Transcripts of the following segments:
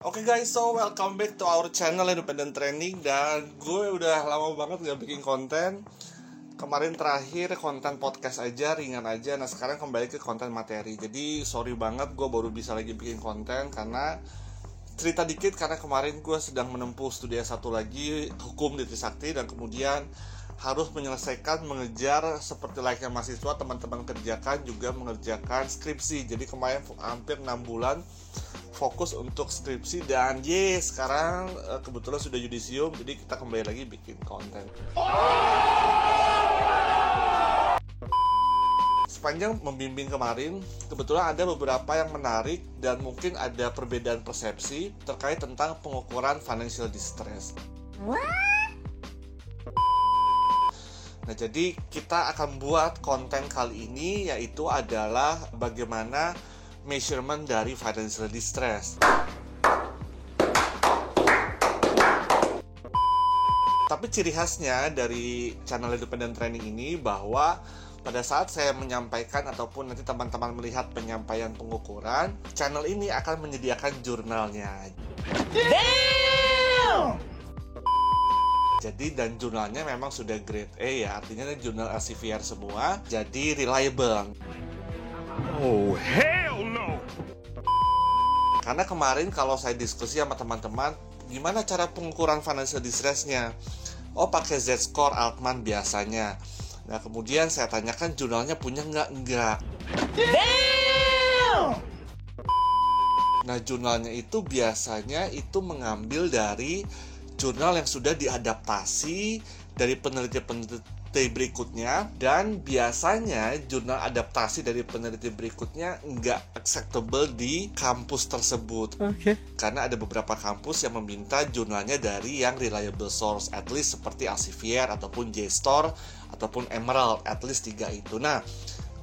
Oke guys, so welcome back to our channel Independent Training. Dan gue udah lama banget gak bikin konten. Kemarin terakhir konten podcast aja, ringan aja. Nah sekarang kembali ke konten materi. Jadi sorry banget gue baru bisa lagi bikin konten. Karena cerita dikit, karena kemarin gue sedang menempuh studi S1 lagi, hukum di Trisakti. Dan kemudian harus menyelesaikan, mengejar seperti layaknya mahasiswa, teman-teman kerjakan juga mengerjakan skripsi. Jadi kemarin hampir 6 bulan fokus untuk skripsi. Dan sekarang kebetulan sudah yudisium, jadi kita kembali lagi bikin konten. Sepanjang membimbing kemarin, kebetulan ada beberapa yang menarik dan mungkin ada perbedaan persepsi terkait tentang pengukuran financial distress. Nah, jadi kita akan buat konten kali ini, yaitu adalah bagaimana measurement dari financial distress. Tapi ciri khasnya dari channel Independent Training ini bahwa pada saat saya menyampaikan ataupun nanti teman-teman melihat penyampaian pengukuran, channel ini akan menyediakan jurnalnya. Damn! Jadi dan jurnalnya memang sudah grade A ya, artinya jurnal Elsevier semua, jadi reliable. Oh hell no! Karena kemarin kalau saya diskusi sama teman-teman, gimana cara pengukuran financial distress-nya? Oh pakai Z-score Altman biasanya. Nah kemudian saya tanyakan jurnalnya punya nggak? Damn! Nah jurnalnya itu biasanya itu mengambil dari jurnal yang sudah diadaptasi dari peneliti-peneliti berikutnya, dan biasanya jurnal adaptasi dari peneliti berikutnya nggak acceptable di kampus tersebut. Karena ada beberapa kampus yang meminta jurnalnya dari yang reliable source, at least seperti Elsevier ataupun JSTOR ataupun Emerald, at least 3 itu. Nah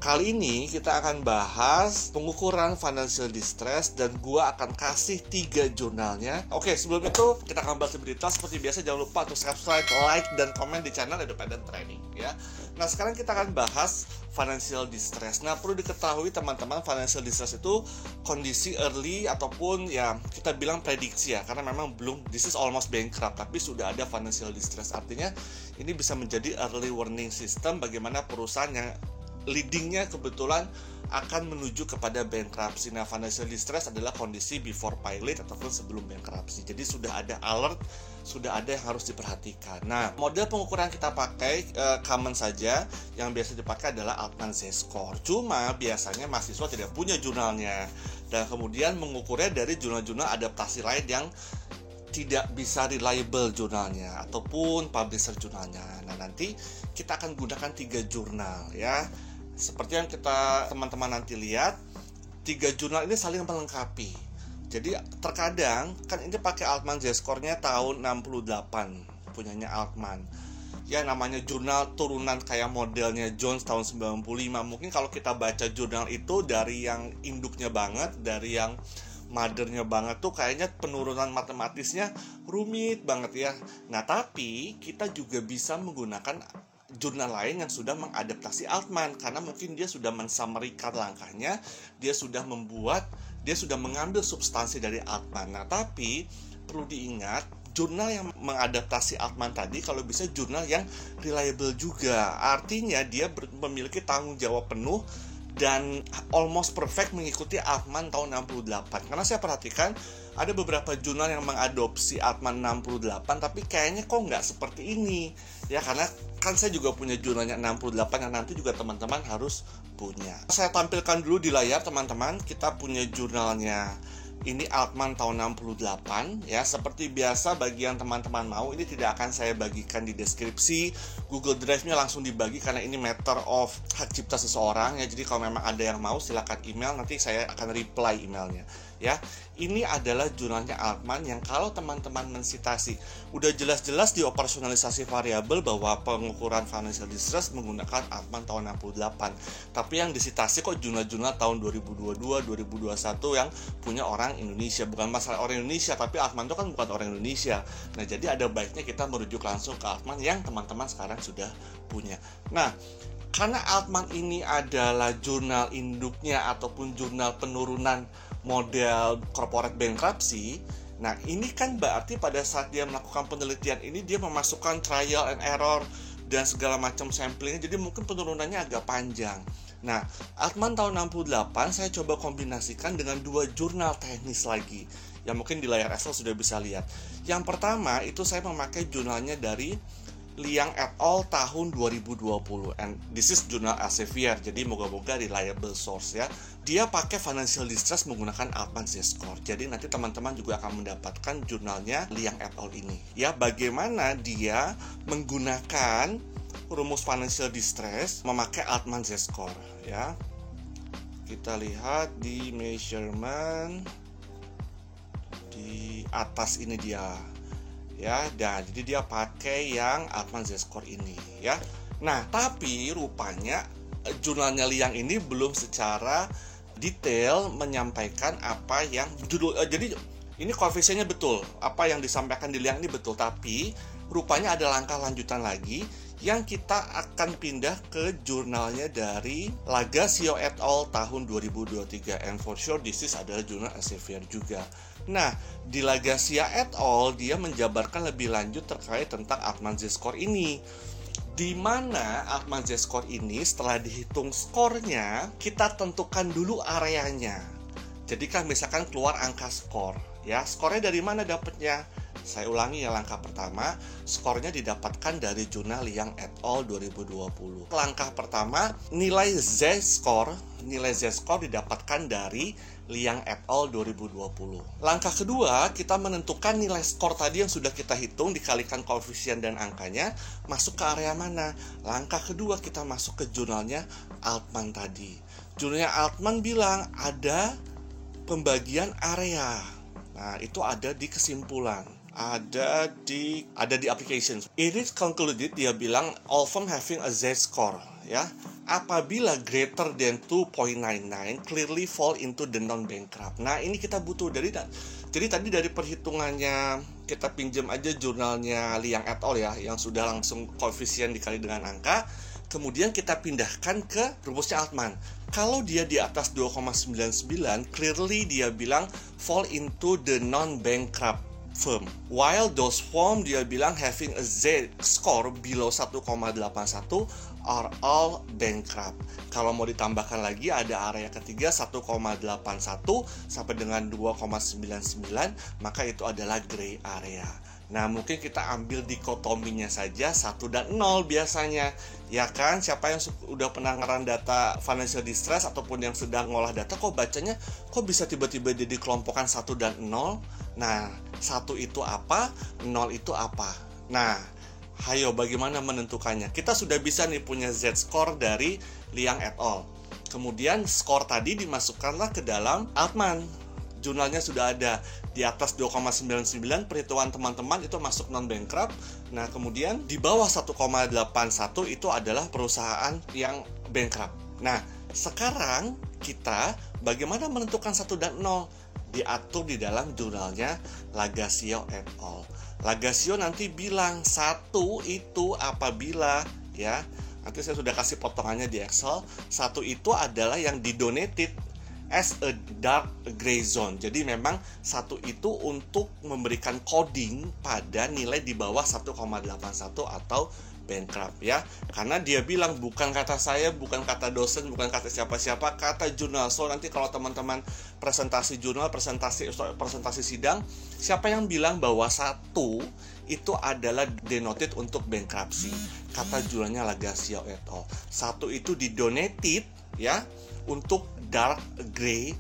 kali ini kita akan bahas pengukuran financial distress dan gua akan kasih 3 jurnalnya. Oke, sebelum itu kita akan bahas lebih detail. Seperti biasa jangan lupa untuk subscribe, like, dan komen di channel Independent Training ya. Nah, sekarang kita akan bahas financial distress. Nah, perlu diketahui teman-teman, financial distress itu kondisi early ataupun ya kita bilang prediksi ya, karena memang belum, this is almost bankrupt, tapi sudah ada financial distress. Artinya ini bisa menjadi early warning system bagaimana perusahaan yang leadingnya kebetulan akan menuju kepada bankruptcy. Nah, financial distress adalah kondisi before pilot ataupun sebelum bankruptcy. Jadi sudah ada alert, sudah ada yang harus diperhatikan. Nah, model pengukuran kita pakai common saja. Yang biasa dipakai adalah Altman Z-score. Cuma biasanya mahasiswa tidak punya jurnalnya, dan kemudian mengukurnya dari jurnal-jurnal adaptasi lain yang tidak bisa reliable jurnalnya ataupun publisher jurnalnya. Nah, nanti kita akan gunakan 3 jurnal ya. Seperti yang kita teman-teman nanti lihat, 3 jurnal ini saling melengkapi. Jadi terkadang kan ini pakai Altman Z-score-nya tahun 68 punyanya Altman. Ya namanya jurnal turunan kayak modelnya Jones tahun 95. Mungkin kalau kita baca jurnal itu dari yang induknya banget, dari yang mothernya banget tuh kayaknya penurunan matematisnya rumit banget ya. Nah tapi kita juga bisa menggunakan jurnal lain yang sudah mengadaptasi Altman, karena mungkin dia sudah mensummarikan langkahnya, dia sudah mengambil substansi dari Altman. Nah tapi perlu diingat, jurnal yang mengadaptasi Altman tadi kalau bisa jurnal yang reliable juga, artinya dia memiliki tanggung jawab penuh dan almost perfect mengikuti Altman tahun 68. Karena saya perhatikan ada beberapa jurnal yang mengadopsi Altman 68 tapi kayaknya kok nggak seperti ini ya, karena kan saya juga punya jurnalnya 68 yang nanti juga teman-teman harus punya. Saya tampilkan dulu di layar teman-teman, kita punya jurnalnya. Ini Altman tahun 68 ya. Seperti biasa bagi yang teman-teman mau, ini tidak akan saya bagikan di deskripsi. Google Drive-nya langsung dibagi karena ini matter of hak cipta seseorang ya. Jadi kalau memang ada yang mau silakan email, nanti saya akan reply emailnya ya. Ini adalah jurnalnya Altman yang kalau teman-teman mensitasi udah jelas-jelas di operasionalisasi variabel bahwa pengukuran financial distress menggunakan Altman tahun 68. Tapi yang disitasi kok jurnal-jurnal tahun 2022, 2021 yang punya orang Indonesia. Bukan masalah orang Indonesia, tapi Altman itu kan bukan orang Indonesia. Nah, jadi ada baiknya kita merujuk langsung ke Altman yang teman-teman sekarang sudah punya. Nah, karena Altman ini adalah jurnal induknya ataupun jurnal penurunan model corporate bankruptcy, Nah, ini kan berarti pada saat dia melakukan penelitian ini dia memasukkan trial and error dan segala macam samplingnya, jadi mungkin penurunannya agak panjang. Nah, Altman tahun 68 saya coba kombinasikan dengan 2 jurnal teknis lagi yang mungkin di layar Excel sudah bisa lihat. Yang pertama itu saya memakai jurnalnya dari Liang et al. Tahun 2020, and this is jurnal Elsevier, jadi moga-moga reliable source ya. Dia pakai financial distress menggunakan Altman Z-score, jadi nanti teman-teman juga akan mendapatkan jurnalnya Liang et al. Ini ya, bagaimana dia menggunakan rumus financial distress memakai Altman Z-score ya. Kita lihat di measurement di atas ini dia ya, dan jadi dia pakai yang Altman Z-score ini ya. Nah, tapi rupanya jurnalnya Liang ini belum secara detail menyampaikan apa yang judul, jadi ini koefisiennya betul, apa yang disampaikan di Liang ini betul, tapi rupanya ada langkah lanjutan lagi yang kita akan pindah ke jurnalnya dari Lagacio et al. Tahun 2023, and for sure this is adalah jurnal Elsevier juga. Nah, di Lagacia et al. Dia menjabarkan lebih lanjut terkait tentang Altman Z-score ini, di mana Altman Z-score ini setelah dihitung skornya, kita tentukan dulu areanya. Jadi kan misalkan keluar angka skor ya, skornya dari mana dapatnya? Saya ulangi ya, langkah pertama, skornya didapatkan dari jurnal Liang et al. 2020. Langkah pertama, nilai Z-score didapatkan dari Liang et al. 2020. Langkah kedua, kita menentukan nilai skor tadi yang sudah kita hitung dikalikan koefisien dan angkanya masuk ke area mana. Langkah kedua, kita masuk ke jurnalnya Altman tadi. Jurnalnya Altman bilang ada pembagian area. Nah, itu ada di kesimpulan. Ada di applications. It is concluded, dia bilang all firm having a Z-score ya, apabila greater than 2.99 clearly fall into the non-bankrupt. Nah, ini kita butuh jadi tadi dari perhitungannya kita pinjam aja jurnalnya Liang et al. Ya, yang sudah langsung koefisien dikali dengan angka. Kemudian kita pindahkan ke rumusnya Altman. Kalau dia di atas 2,99, clearly dia bilang fall into the non-bankrupt firm. While those firm dia bilang having a Z-score below 1,81 are all bankrupt. Kalau mau ditambahkan lagi ada area ketiga 1,81 sampai dengan 2,99, maka itu adalah gray area. Nah, mungkin kita ambil dikotominya saja 1 dan 0 biasanya. Ya kan, siapa yang udah pernah ngeran data financial distress ataupun yang sedang ngolah data, kok bacanya kok bisa tiba-tiba jadi kelompokan 1 dan 0? Nah, 1 itu apa? 0 itu apa? Nah, hayo bagaimana menentukannya? Kita sudah bisa nih punya Z-score dari Liang et al. Kemudian skor tadi dimasukkanlah ke dalam Altman. Jurnalnya sudah ada di atas 2,99, perhitungan teman-teman itu masuk non-bankrupt. Nah, kemudian di bawah 1,81 itu adalah perusahaan yang bankrupt. Nah, sekarang kita bagaimana menentukan 1 dan 0? Diatur di dalam jurnalnya Lagacio et al. Lagacio nanti bilang 1 itu apabila ya, nanti saya sudah kasih potongannya di Excel. 1 itu adalah yang didonated as a dark gray zone. Jadi memang 1 itu untuk memberikan coding pada nilai di bawah 1,81 atau bankrupt ya. Karena dia bilang bukan kata saya, bukan kata dosen, bukan kata siapa-siapa, kata jurnal. So nanti kalau teman-teman presentasi jurnal, presentasi sidang, siapa yang bilang bahwa 1 itu adalah denoted untuk bankruptcy? Kata jurnalnya Lagacio et al. 1 itu didonated ya untuk dark gray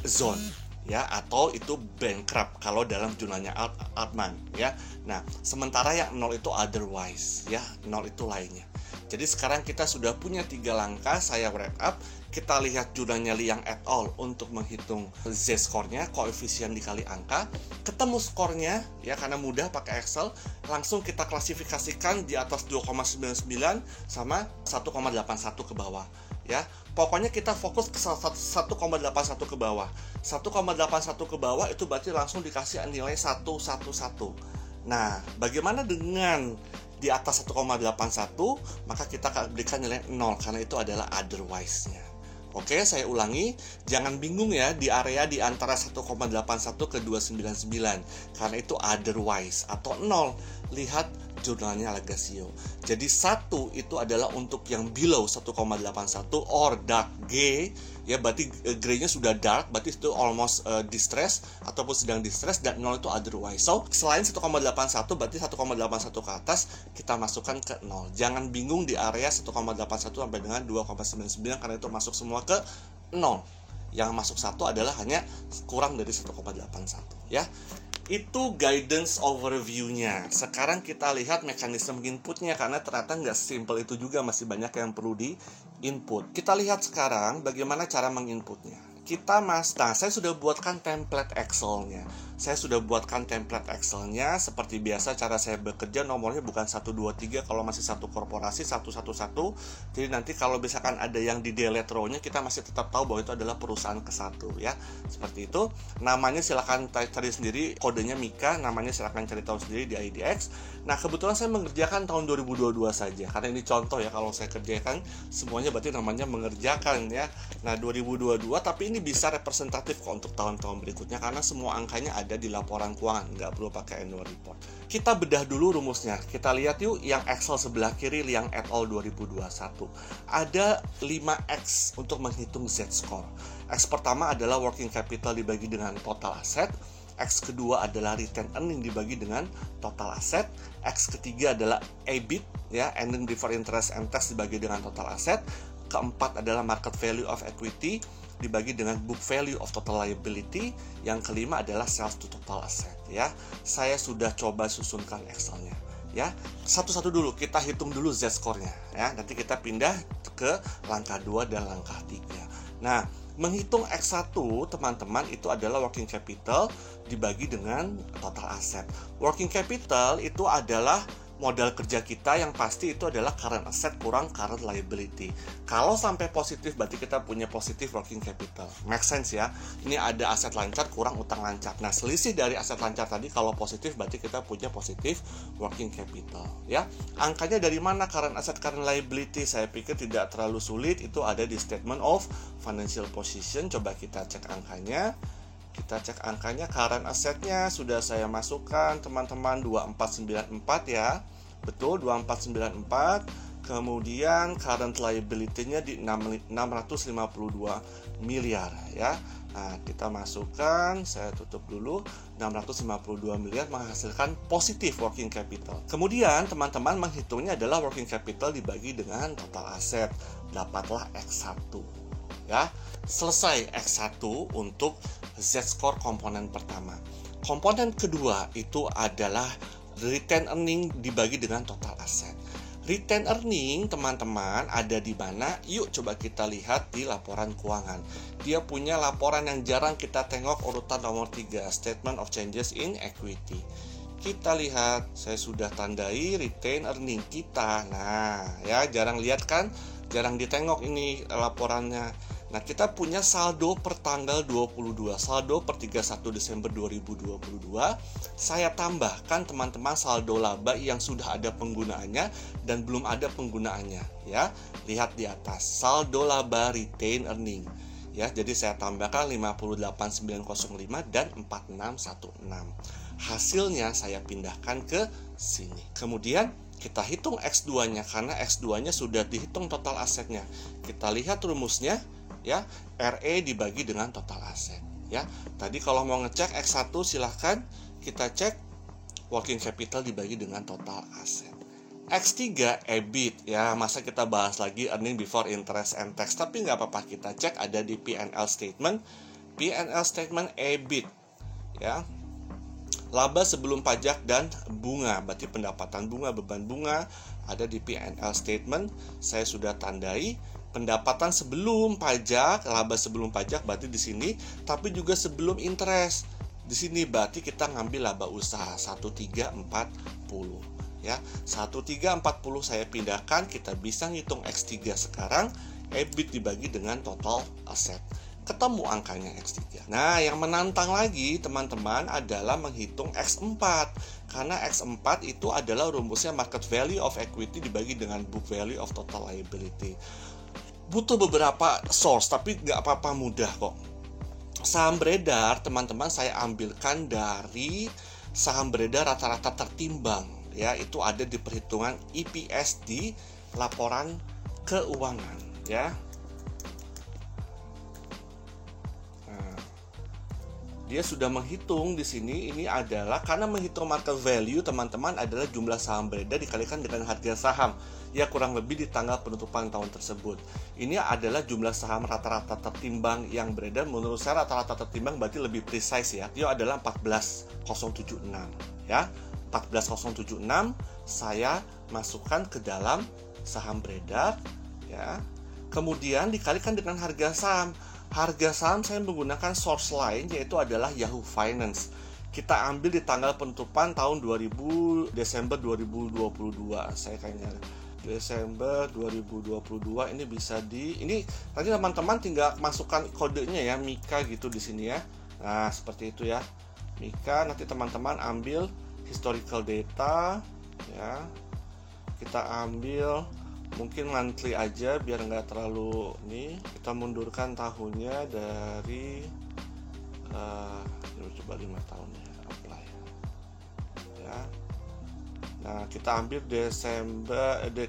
zone ya, atau itu bankrupt kalau dalam jurnalnya Altman ya. Nah, sementara yang 0 itu otherwise ya, 0 itu lainnya. Jadi sekarang kita sudah punya 3 langkah, saya wrap up. Kita lihat jurnalnya Liang et al. Untuk menghitung Z-score-nya, koefisien dikali angka. Ketemu skornya ya, karena mudah pakai Excel, langsung kita klasifikasikan di atas 2,99 sama 1,81 ke bawah ya. Pokoknya kita fokus ke 1,81 ke bawah. 1,81 ke bawah itu berarti langsung dikasih nilai 111. Nah, bagaimana dengan di atas 1,81? Maka kita akan berikan nilai 0 karena itu adalah otherwise-nya. Oke, saya ulangi, jangan bingung ya di area di antara 1,81 ke 299, karena itu otherwise atau 0. Lihat jurnalnya Legasio. Jadi 1 itu adalah untuk yang below 1,81 or dark G, ya berarti grey-nya sudah dark, berarti itu almost distress ataupun sedang distress, dan 0 itu otherwise. So, selain 1,81 berarti 1,81 ke atas kita masukkan ke 0. Jangan bingung di area 1,81 sampai dengan 2,99 karena itu masuk semua ke 0. Yang masuk 1 adalah hanya kurang dari 1,81 ya. Itu guidance overview-nya. Sekarang kita lihat mekanisme inputnya, karena ternyata nggak simple itu juga, masih banyak yang perlu di input. Kita lihat sekarang bagaimana cara menginputnya. Nah, saya sudah buatkan template Excel-nya. Seperti biasa cara saya bekerja, nomornya bukan 1, 2, 3 kalau masih satu korporasi, 1, 1, 1. Jadi nanti kalau misalkan ada yang di delete row-nya, kita masih tetap tahu bahwa itu adalah perusahaan ke-1 ya. Seperti itu. Namanya silakan cari sendiri, kodenya Mika, namanya silakan cari tahu sendiri di IDX. Nah, kebetulan saya mengerjakan tahun 2022 saja. Karena ini contoh ya, kalau saya kerjakan semuanya berarti namanya mengerjakan ya. Nah, 2022, tapi ini bisa representatif kok untuk tahun-tahun berikutnya karena semua angkanya ada di laporan keuangan, nggak perlu pakai annual report. Kita bedah dulu rumusnya. Kita lihat yuk yang Excel sebelah kiri, Liang et al 2021. Ada 5X untuk menghitung Z-score. X pertama adalah working capital dibagi dengan total aset. X kedua adalah retained earning dibagi dengan total aset. X ketiga adalah EBIT ya, earning before interest and tax dibagi dengan total aset. Keempat adalah market value of equity dibagi dengan book value of total liability. Yang kelima adalah sales to total asset ya. Saya sudah coba susunkan Excel-nya ya. Satu-satu dulu kita hitung dulu Z-score-nya ya. Nanti kita pindah ke langkah 2 dan langkah 3. Nah, menghitung X1 teman-teman itu adalah working capital dibagi dengan total asset. Working capital itu adalah modal kerja kita yang pasti itu adalah current asset kurang current liability. Kalau sampai positif berarti kita punya positif working capital. Make sense ya? Ini ada aset lancar kurang utang lancar. Nah, selisih dari aset lancar tadi kalau positif berarti kita punya positif working capital ya. Angkanya dari mana current asset current liability? Saya pikir tidak terlalu sulit, itu ada di statement of financial position. Coba kita cek angkanya. Current assetnya sudah saya masukkan teman-teman 2494 ya. Betul, 2494. Kemudian current liability-nya di 652 miliar ya. Nah, kita masukkan, saya tutup dulu, 652 miliar menghasilkan positif working capital. Kemudian teman-teman menghitungnya adalah working capital dibagi dengan total aset. Dapatlah X1 ya. Selesai X1 untuk Z-score komponen pertama. Komponen kedua itu adalah retained earning dibagi dengan total aset. Retained earning teman-teman ada di mana? Yuk coba kita lihat di laporan keuangan. Dia punya laporan yang jarang kita tengok, urutan nomor 3, Statement of Changes in Equity. Kita lihat, saya sudah tandai retained earning kita. Nah, ya jarang lihat kan? Jarang ditengok ini laporannya. Nah, kita punya saldo per tanggal 22, saldo per 31 Desember 2022. Saya tambahkan teman-teman saldo laba yang sudah ada penggunaannya dan belum ada penggunaannya ya. Lihat di atas, saldo laba retained earning. Ya, jadi saya tambahkan 58905 dan 4616. Hasilnya saya pindahkan ke sini. Kemudian kita hitung X2-nya karena X2-nya sudah dihitung total asetnya. Kita lihat rumusnya ya, RE dibagi dengan total aset ya. Tadi kalau mau ngecek X1 silahkan kita cek working capital dibagi dengan total aset. X3 EBIT ya, masa kita bahas lagi earning before interest and tax, tapi nggak apa-apa, kita cek ada di P&L statement EBIT ya. Laba sebelum pajak dan bunga, berarti pendapatan bunga, beban bunga ada di P&L statement. Saya sudah tandai pendapatan sebelum pajak, laba sebelum pajak berarti di sini, tapi juga sebelum interest. Di sini berarti kita ngambil laba usaha 1340 ya. 1340 saya pindahkan, kita bisa ngitung X3 sekarang, EBIT dibagi dengan total asset. Ketemu angkanya X3. Nah, yang menantang lagi teman-teman adalah menghitung X4. Karena X4 itu adalah rumusnya market value of equity dibagi dengan book value of total liability. butuh beberapa source, tapi nggak apa-apa, mudah kok. Saham beredar, teman-teman, saya ambilkan dari saham beredar rata-rata tertimbang, ya, itu ada di perhitungan EPS di laporan keuangan, ya. Nah, dia sudah menghitung di sini. Ini adalah karena menghitung market value, teman-teman, adalah jumlah saham beredar dikalikan dengan harga saham, ya, kurang lebih di tanggal penutupan tahun tersebut. Ini adalah jumlah saham rata-rata tertimbang yang beredar. Menurut saya rata-rata tertimbang berarti lebih precise, ya. Itu adalah 14.076, ya. 14.076 saya masukkan ke dalam saham beredar, ya. Kemudian dikalikan dengan harga saham. Harga saham saya menggunakan source lain, yaitu adalah Yahoo Finance. Kita ambil di tanggal penutupan tahun Desember 2022. Saya kayaknya Desember 2022 ini bisa ini nanti teman-teman tinggal masukkan kodenya, ya, Mika gitu di sini, ya. Nah, seperti itu, ya. Mika, nanti teman-teman ambil historical data, ya. Kita ambil mungkin monthly aja biar nggak terlalu kita mundurkan tahunnya dari coba 5 tahun, ya, apply, ya. Nah, kita ambil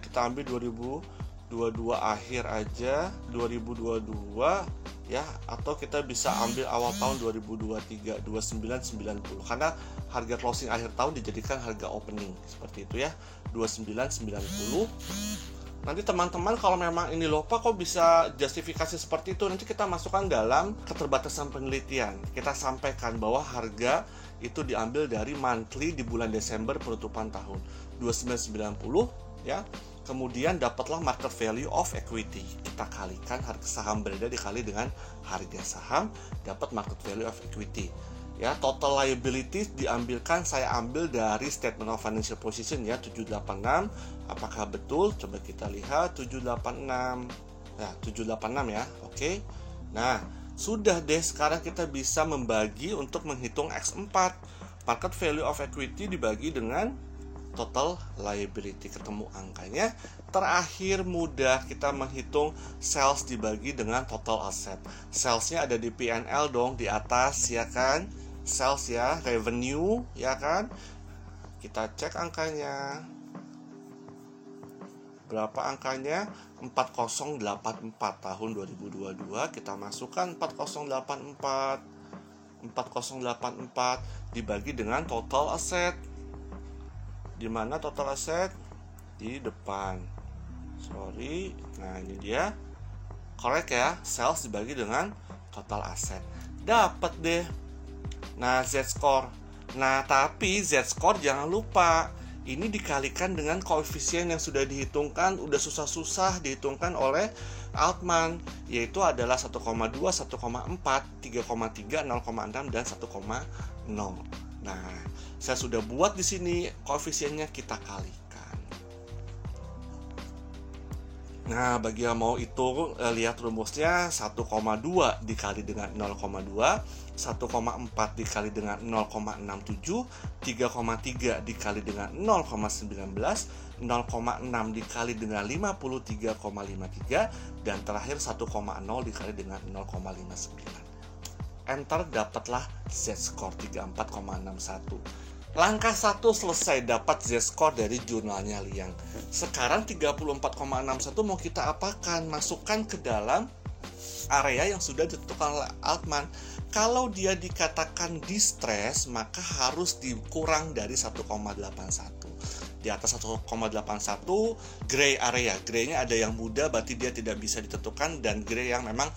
kita ambil 2022 akhir aja, 2022, ya, atau kita bisa ambil awal tahun 2023, 2990, karena harga closing akhir tahun dijadikan harga opening, seperti itu, ya, 2990. Nanti teman-teman kalau memang ini lupa kok bisa justifikasi seperti itu, nanti kita masukkan dalam keterbatasan penelitian. Kita sampaikan bahwa harga itu diambil dari monthly di bulan Desember penutupan tahun 2990, ya. Kemudian dapatlah market value of equity. Kita kalikan harga saham beredar dikali dengan harga saham, dapat market value of equity. Ya, total liabilities diambilkan, saya ambil dari statement of financial position, ya, 786. Apakah betul? Coba kita lihat 786. Ya, 786, ya. Oke. Nah, sudah deh, sekarang kita bisa membagi untuk menghitung X4. Market value of equity dibagi dengan total liability, ketemu angkanya. Terakhir mudah, kita menghitung sales dibagi dengan total asset. Salesnya ada di P&L dong, di atas, ya kan? Sales, ya, revenue, ya kan? Kita cek angkanya. Berapa angkanya? 4084 tahun 2022. Kita masukkan 4084. 4084 dibagi dengan total asset. Di mana total asset? Di depan. Sorry. Nah, ini dia. Correct, ya. Sales dibagi dengan total asset. Dapat deh. Nah, Z-score. Nah, tapi Z-score jangan lupa, ini dikalikan dengan koefisien yang sudah dihitungkan, udah susah-susah dihitungkan oleh Altman, yaitu adalah 1,2, 1,4, 3,3, 0,6, dan 1,0. Nah, saya sudah buat di sini koefisiennya, kita kalikan. Nah, bagi yang mau hitung, lihat rumusnya. 1,2 dikali dengan 0,2, 1,4 dikali dengan 0,67, 3,3 dikali dengan 0,19, 0,6 dikali dengan 53,53, dan terakhir 1,0 dikali dengan 0,59. Enter, dapatlah Z-score 34,61. Langkah 1 selesai, dapat Z-score dari jurnalnya Liang. Sekarang 34,61 mau kita apakan? Masukkan ke dalam area yang sudah ditentukan oleh Altman. Kalau dia dikatakan distress, maka harus dikurang dari 1,81. Di atas 1,81 gray area. Gray-nya ada yang muda, berarti dia tidak bisa ditentukan, dan gray yang memang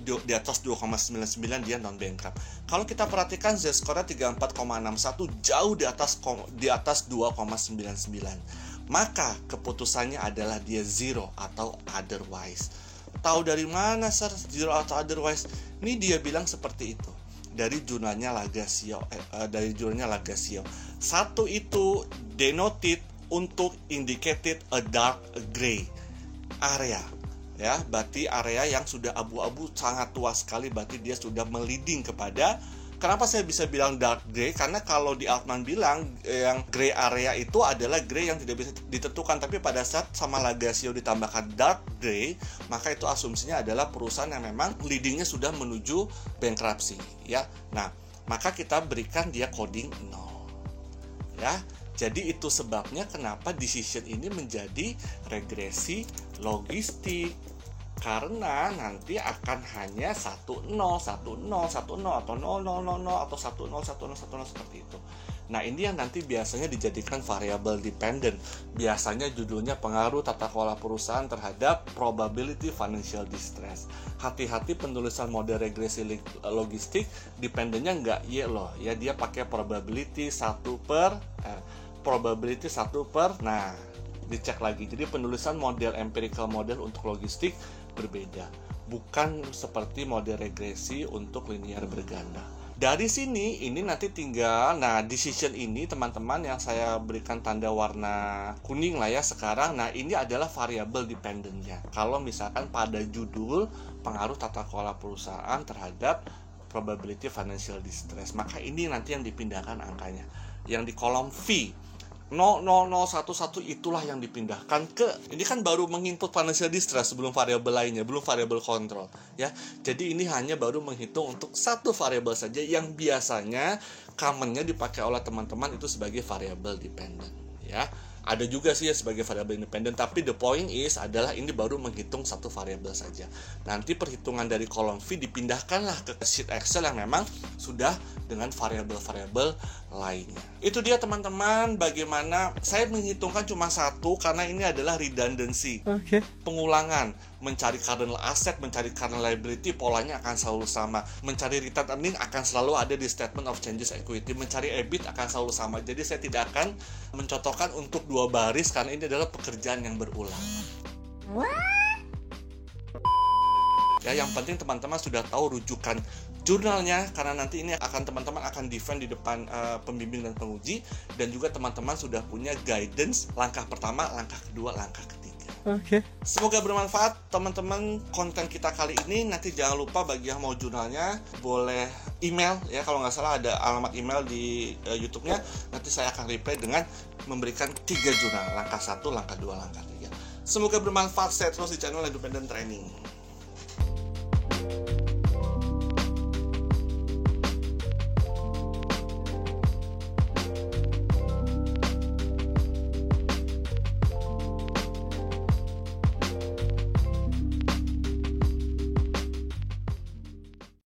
di atas 2,99 dia non bankrupt. Kalau kita perhatikan Z-score-nya 34,61, jauh di atas 2,99. Maka keputusannya adalah dia zero atau otherwise. Tahu dari mana, sir, zero atau otherwise? Ini dia bilang seperti itu dari jurnalnya Lagacio. Satu itu denoted untuk indicated a dark gray area. Ya, berarti area yang sudah abu-abu sangat tua sekali, berarti dia sudah meliding kepada Kenapa saya bisa bilang dark gray? Karena kalau di Altman bilang yang gray area itu adalah gray yang tidak bisa ditentukan, tapi pada saat sama Lagacio ditambahkan dark gray, maka itu asumsinya adalah perusahaan yang memang leadingnya sudah menuju bankruptcy, ya. Nah, maka kita berikan dia coding 0, ya. Jadi itu sebabnya kenapa decision ini menjadi regresi logistik. Karena nanti akan hanya 10, 10, 10 atau 0000 atau 10, 10, 10 seperti itu. Nah, ini yang nanti biasanya dijadikan variable dependent. Biasanya judulnya pengaruh tata kelola perusahaan terhadap probability financial distress. Hati-hati penulisan model regresi logistik, dependennya nggak Y loh. Ya, dia pakai probability 1 per, nah, dicek lagi. Jadi penulisan model empirical model untuk logistik berbeda, bukan seperti model regresi untuk linear berganda. Dari sini ini nanti tinggal, nah decision ini teman-teman yang saya berikan tanda warna kuning lah ya sekarang. Nah, ini adalah variable dependentnya. Kalau misalkan pada judul pengaruh tata kelola perusahaan terhadap probability financial distress, maka ini nanti yang dipindahkan angkanya. Yang di kolom V 00011 itulah yang dipindahkan ke, ini kan baru menginput financial distress sebelum variabel lainnya, belum variabel kontrol, ya. Jadi ini hanya baru menghitung untuk satu variabel saja yang biasanya commonnya dipakai oleh teman-teman itu sebagai variabel dependent, ya. Ada juga sih ya sebagai variabel independen, tapi the point is adalah ini baru menghitung satu variabel saja. Nanti perhitungan dari kolom V dipindahkanlah ke sheet Excel yang memang sudah dengan variabel-variabel lainnya. Itu dia teman-teman, bagaimana saya menghitungkan cuma satu karena ini adalah redundancy. Pengulangan, mencari current asset, mencari current liability, polanya akan selalu sama. Mencari return earning akan selalu ada di statement of changes equity. Mencari EBIT akan selalu sama. Jadi saya tidak akan mencotokkan untuk 2 baris karena ini adalah pekerjaan yang berulang. Ya, yang penting teman-teman sudah tahu rujukan jurnalnya, karena nanti ini akan teman-teman akan defend di depan pembimbing dan penguji, dan juga teman-teman sudah punya guidance langkah pertama, langkah kedua, langkah ketiga. Semoga bermanfaat teman-teman konten kita kali ini. Nanti jangan lupa bagi yang mau jurnalnya boleh email ya, kalau nggak salah ada alamat email di YouTube-nya. Nanti saya akan reply dengan memberikan 3 jurnal, langkah 1, langkah 2, langkah 3. Semoga bermanfaat. Saya terus di channel Independent Training.